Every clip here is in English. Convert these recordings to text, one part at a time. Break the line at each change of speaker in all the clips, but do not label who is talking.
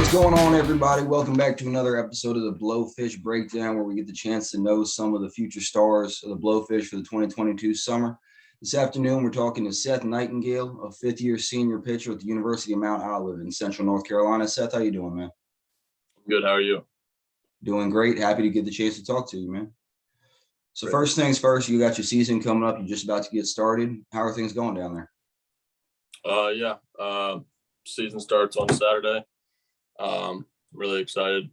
What's going on, everybody? Welcome back to another episode of the Blowfish Breakdown, where we get the chance to know some of the future stars of the Blowfish for the 2022 summer. This afternoon, we're talking to Seth Nightingale, a fifth-year senior pitcher at the University of Mount Olive in Central North Carolina. Seth, how you doing, man?
Good. How are you?
Doing great. Happy to get the chance to talk to you, man. So
Great.
First things first, you got your season coming up. You're just about to get started. How are things going down there?
Season starts on Saturday. Really excited.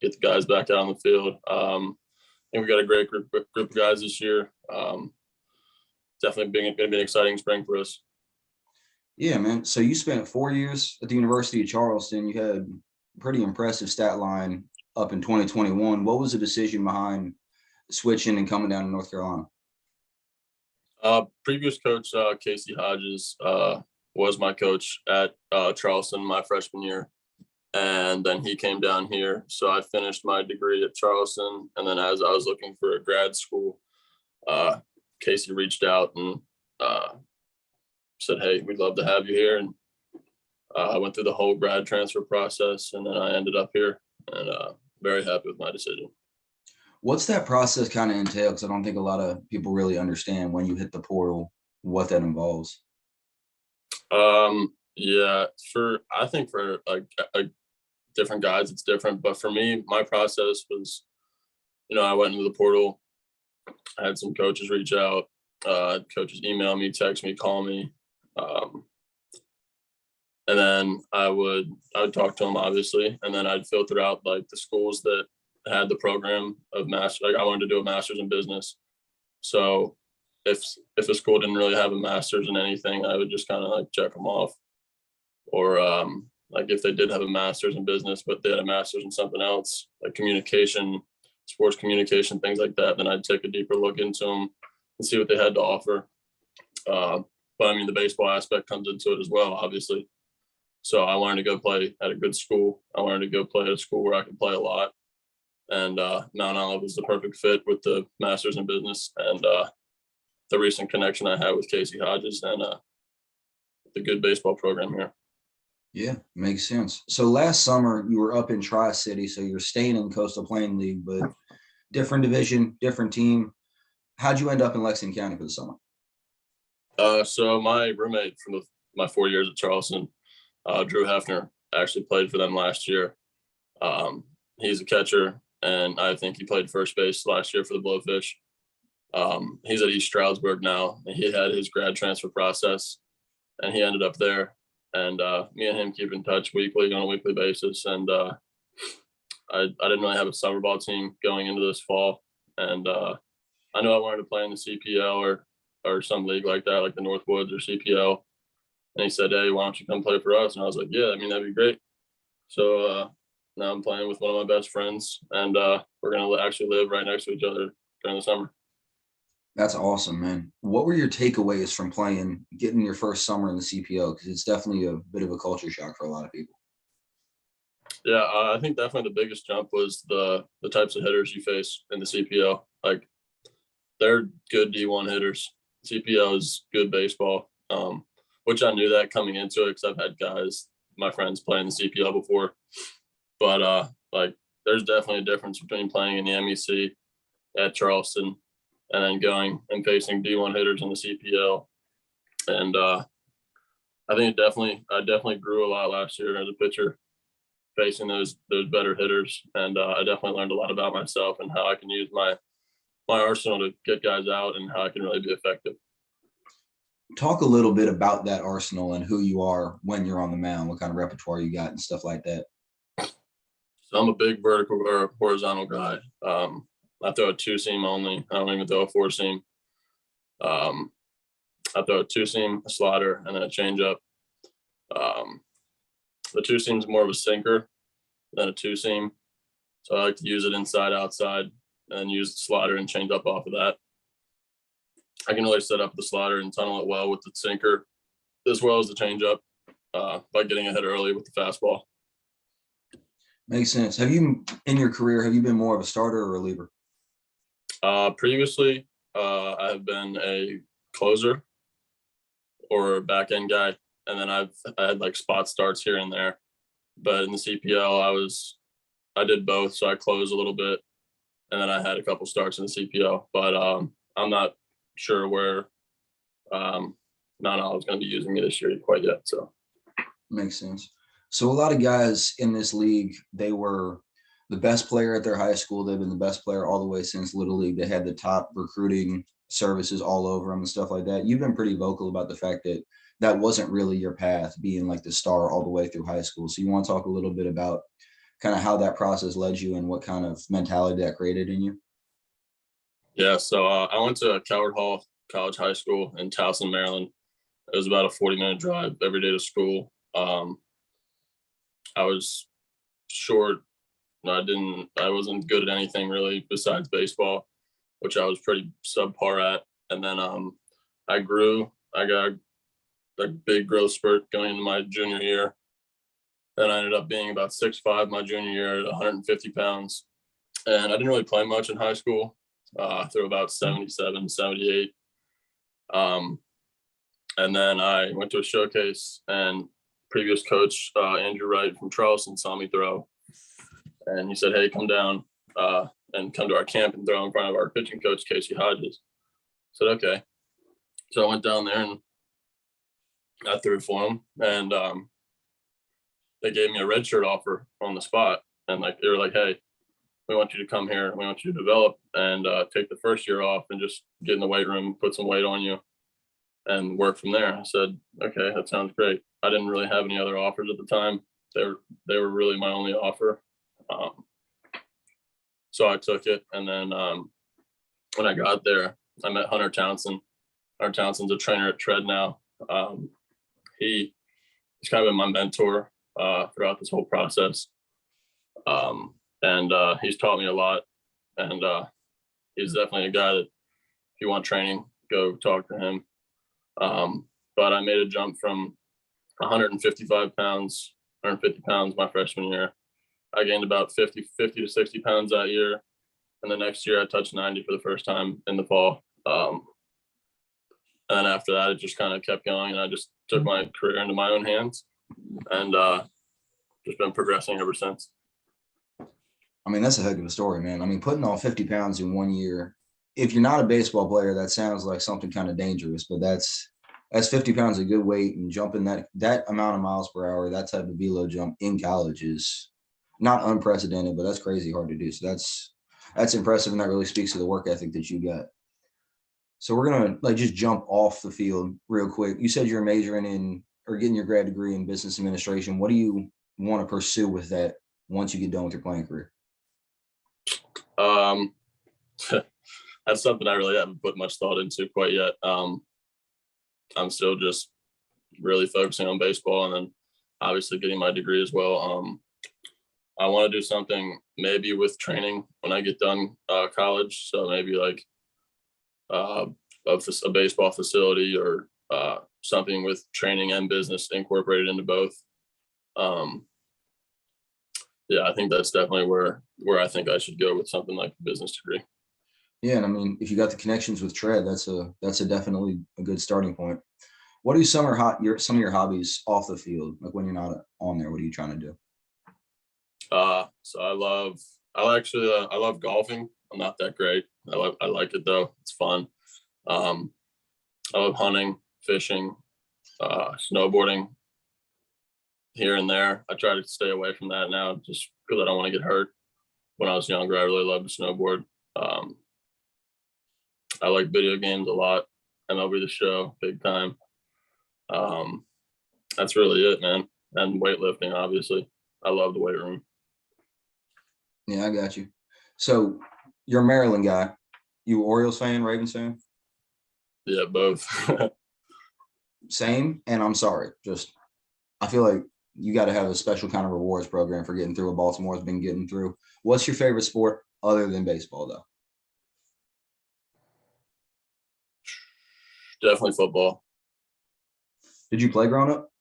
Get the guys back out on the field. I think we got a great group of guys this year. Definitely going to be an exciting spring for us.
Yeah, man. So you spent 4 years at the University of Charleston. You had a pretty impressive stat line up in 2021. What was the decision behind switching and coming down to North Carolina?
Previous coach, Casey Hodges, was my coach at Charleston my freshman year. And then he came down here. So I finished my degree at Charleston. And then as I was looking for a grad school, Casey reached out and said, "Hey, we'd love to have you here." And I went through the whole grad transfer process, and then I ended up here, and very happy with my decision.
What's that process kind of entail? Because I don't think a lot of people really understand when you hit the portal what that involves.
I think for different guys, it's different. But for me, my process was, I went into the portal. I had some coaches reach out, coaches email me, text me, call me. And then I would talk to them, obviously. And then I'd filter out like the schools that had the program of master. Like I wanted to do a master's in business. So if a school didn't really have a master's in anything, I would just kind of like check them off. Or like if they did have a master's in business, but they had a master's in something else, like communication, sports communication, things like that, then I'd take a deeper look into them and see what they had to offer. But I mean, the baseball aspect comes into it as well, obviously. So I wanted to go play at a good school. I wanted to go play at a school where I could play a lot. And Mount Olive was the perfect fit with the master's in business and the recent connection I had with Casey Hodges and the good baseball program here.
Yeah, makes sense. So last summer you were up in Tri-City, so you're staying in Coastal Plain League, but different division, different team. How'd you end up in Lexington County for the summer?
So my roommate from my 4 years at Charleston, Drew Hefner, actually played for them last year. He's a catcher, and I think he played first base last year for the Blowfish. He's at East Stroudsburg now, and he had his grad transfer process, and he ended up there. And me and him keep in touch on a weekly basis. And I didn't really have a summer ball team going into this fall. And I knew I wanted to play in the CPL or some league like that, like the Northwoods or CPL. And he said, "Hey, why don't you come play for us?" And I was like, "Yeah, I mean, that'd be great." So now I'm playing with one of my best friends, and we're going to actually live right next to each other during the summer.
That's awesome, man. What were your takeaways from getting your first summer in the CPL? Because it's definitely a bit of a culture shock for a lot of people.
Yeah, I think definitely the biggest jump was the types of hitters you face in the CPL. Like, they're good D1 hitters. CPL is good baseball, which I knew that coming into it because I've had guys, my friends, play in the CPL before. But there's definitely a difference between playing in the MEC at Charleston and then going and facing D1 hitters in the CPL. And I think I definitely grew a lot last year as a pitcher, facing those better hitters. And I definitely learned a lot about myself and how I can use my arsenal to get guys out and how I can really be effective.
Talk a little bit about that arsenal and who you are when you're on the mound, what kind of repertoire you got and stuff like that.
So I'm a big vertical or horizontal guy. I throw a two-seam only. I don't even throw a four-seam. I throw a two-seam, a slider, and then a changeup. The two-seam is more of a sinker than a two-seam. So I like to use it inside, outside, and then use the slider and change up off of that. I can really set up the slider and tunnel it well with the sinker, as well as the changeup, by getting ahead early with the fastball.
Makes sense. In your career, have you been more of a starter or a reliever?
Previously, I have been a closer or a back end guy, and then I had like spot starts here and there. but in the CPL, I did both. So I closed a little bit, and then I had a couple starts in the CPL. But I'm not sure where Mount Olive's going to be using me this year quite yet. So
makes sense. So a lot of guys in this league, they were the best player at their high school. They've been the best player all the way since Little League. They had the top recruiting services all over them and stuff like that. You've been pretty vocal about the fact that that wasn't really your path, being like the star all the way through high school. So you want to talk a little bit about kind of how that process led you and what kind of mentality that created in you?
Yeah, so I went to Coward Hall College High School in Towson, Maryland. It was about a 40-minute drive every day to school. I was short. I wasn't good at anything really besides baseball, which I was pretty subpar at. And then I grew. I got a big growth spurt going into my junior year. Then I ended up being about 6'5" my junior year at 150 pounds. And I didn't really play much in high school. Through about 77, 78. And then I went to a showcase, and previous coach, Andrew Wright from Charleston, saw me throw. And he said, hey, come down and come to our camp and throw in front of our pitching coach, Casey Hodges. I said, okay. So I went down there and I threw for him. And they gave me a red shirt offer on the spot. And they were like, hey, we want you to come here. We want you to develop and take the first year off and just get in the weight room, put some weight on you, and work from there. I said, okay, that sounds great. I didn't really have any other offers at the time. They were really my only offer. So I took it. And then when I got there, I met Hunter Townsend. Hunter Townsend's a trainer at Tread now. He's kind of been my mentor throughout this whole process. And he's taught me a lot. And he's definitely a guy that if you want training, go talk to him. But I made a jump from 155 pounds, 150 pounds my freshman year. I gained about 50 to 60 pounds that year. And the next year I touched 90 for the first time in the fall. And then after that, it just kind of kept going, and I just took my career into my own hands and just been progressing ever since.
I mean, that's a heck of a story, man. I mean, putting on 50 pounds in 1 year, if you're not a baseball player, that sounds like something kind of dangerous, but that's 50 pounds a good weight, and jumping that amount of miles per hour, that type of velo jump in college is not unprecedented, but that's crazy hard to do. So that's impressive, and that really speaks to the work ethic that you got. So we're going to just jump off the field real quick. You said you're majoring in or getting your grad degree in business administration. What do you want to pursue with that once you get done with your playing career?
That's something I really haven't put much thought into quite yet. I'm still just really focusing on baseball, and then obviously getting my degree as well. I want to do something maybe with training when I get done college. So maybe like a baseball facility or something with training and business incorporated into both. Yeah, I think that's definitely where I think I should go with something like a business degree.
Yeah, and I mean, if you got the connections with Tread, that's a definitely a good starting point. What are some of your hobbies off the field? Like when you're not on there, what are you trying to do?
So I love golfing. I'm not that great. I like it though. It's fun. I love hunting, fishing, snowboarding here and there. I try to stay away from that now just because I don't want to get hurt. When I was younger, I really loved to snowboard. I like video games a lot. MLB The Show, big time. That's really it, man. And weightlifting, obviously. I love the weight room.
Yeah, I got you. So you're a Maryland guy. You Orioles fan, Ravens fan?
Yeah, both.
Same. And I'm sorry. I feel like you got to have a special kind of rewards program for getting through what Baltimore's been getting through. What's your favorite sport other than baseball, though?
Definitely football.
Did you play growing up?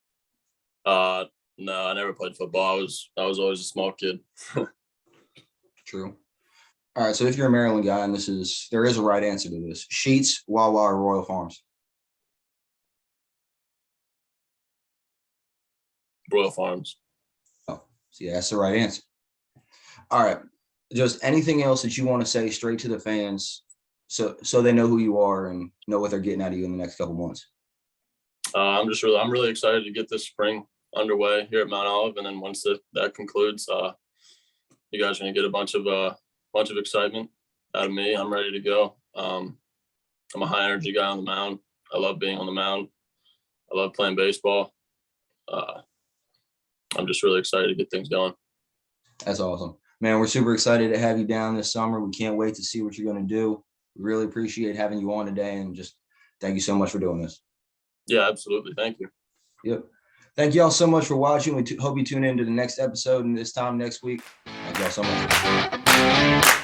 No, I never played football. I was always a small kid.
True. All right. So if you're a Maryland guy, and there is a right answer to this: Sheets, Wawa, or Royal Farms?
Royal Farms.
Oh, So yeah, that's the right answer. All right. Just anything else that you want to say straight to the fans so they know who you are and know what they're getting out of you in the next couple months.
I'm really excited to get this spring underway here at Mount Olive, and then once that concludes, you guys are gonna get a bunch of excitement out of me. I'm ready to go. I'm a high energy guy on the mound. I love being on the mound. I love playing baseball. I'm just really excited to get things going.
That's awesome, man. We're super excited to have you down this summer. We can't wait to see what you're going to do. We really appreciate having you on today, and just thank you so much for doing this.
Yeah, absolutely. Thank you.
Yep. Thank you all so much for watching. We hope you tune in to the next episode and this time next week. Thank you all so much.